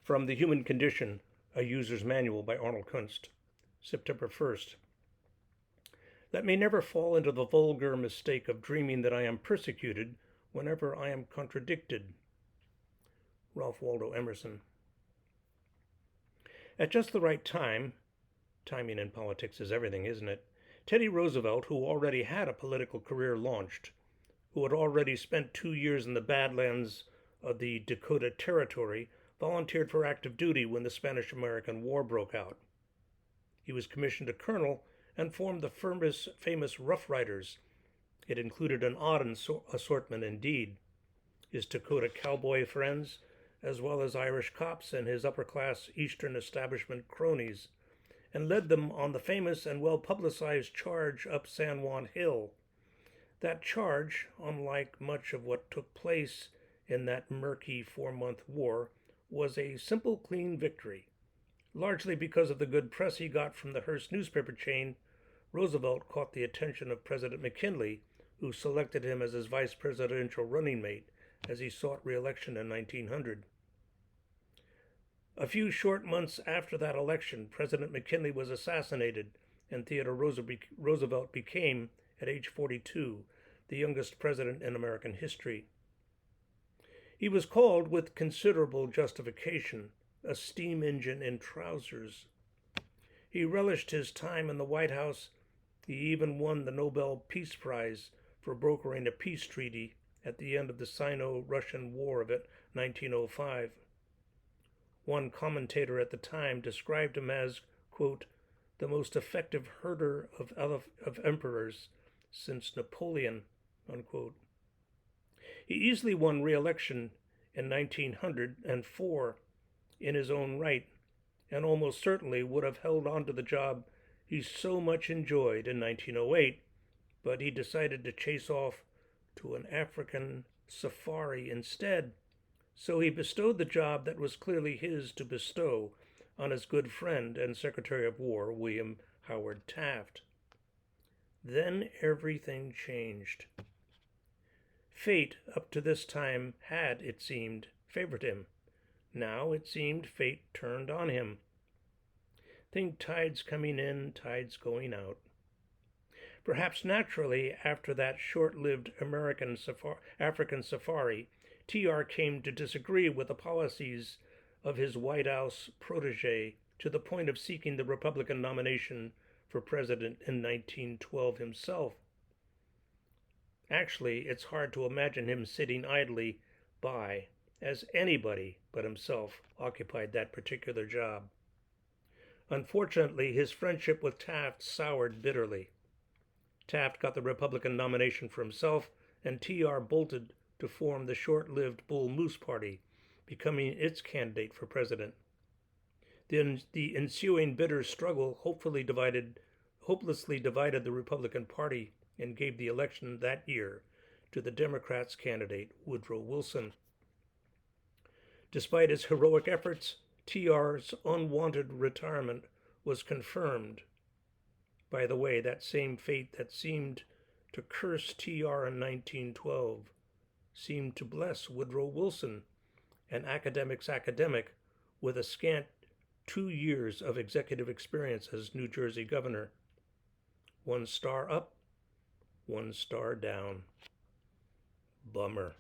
From The Human Condition, a User's Manual by Arnold Kunst, September 1st. Let me never fall into the vulgar mistake of dreaming that I am persecuted whenever I am contradicted. Ralph Waldo Emerson. At just the right time, timing in politics is everything, isn't it? Teddy Roosevelt, who already had a political career launched, who had already spent 2 years in the Badlands of the Dakota Territory, volunteered for active duty when the Spanish-American War broke out. He was commissioned a colonel and formed the famous Rough Riders. It included an odd assortment indeed. His Dakota cowboy friends, as well as Irish cops and his upper-class Eastern establishment cronies, and led them on the famous and well-publicized charge up San Juan Hill. That charge, unlike much of what took place in that murky 4-month war, was a simple, clean victory. Largely because of the good press he got from the Hearst newspaper chain, Roosevelt caught the attention of President McKinley, who selected him as his vice presidential running mate as he sought re-election in 1900. A few short months after that election, President McKinley was assassinated, and Theodore Roosevelt became, at age 42, the youngest president in American history. He was called, with considerable justification, a steam engine in trousers. He relished his time in the White House. He even won the Nobel Peace Prize for brokering a peace treaty at the end of the Sino-Russian War of 1905. One commentator at the time described him as, quote, the most effective herder of emperors since Napoleon, unquote. He easily won re-election in 1904 in his own right, and almost certainly would have held on to the job he so much enjoyed in 1908, but he decided to chase off to an African safari instead. So he bestowed the job that was clearly his to bestow on his good friend and Secretary of War, William Howard Taft. Then everything changed. Fate, up to this time, had, it seemed, favored him. Now, it seemed, fate turned on him. Think tides coming in, tides going out. Perhaps naturally, after that short-lived African safari, TR came to disagree with the policies of his White House protege to the point of seeking the Republican nomination for president in 1912 himself. Actually, it's hard to imagine him sitting idly by, as anybody but himself occupied that particular job. Unfortunately, his friendship with Taft soured bitterly. Taft got the Republican nomination for himself, and TR bolted to form the short-lived Bull Moose Party, becoming its candidate for president. The ensuing bitter struggle hopelessly divided the Republican Party and gave the election that year to the Democrats' candidate, Woodrow Wilson. Despite his heroic efforts, TR's unwanted retirement was confirmed. By the way, that same fate that seemed to curse TR in 1912 seemed to bless Woodrow Wilson, an academic's academic with a scant 2 years of executive experience as New Jersey governor. 1 star up, 1 star down. Bummer.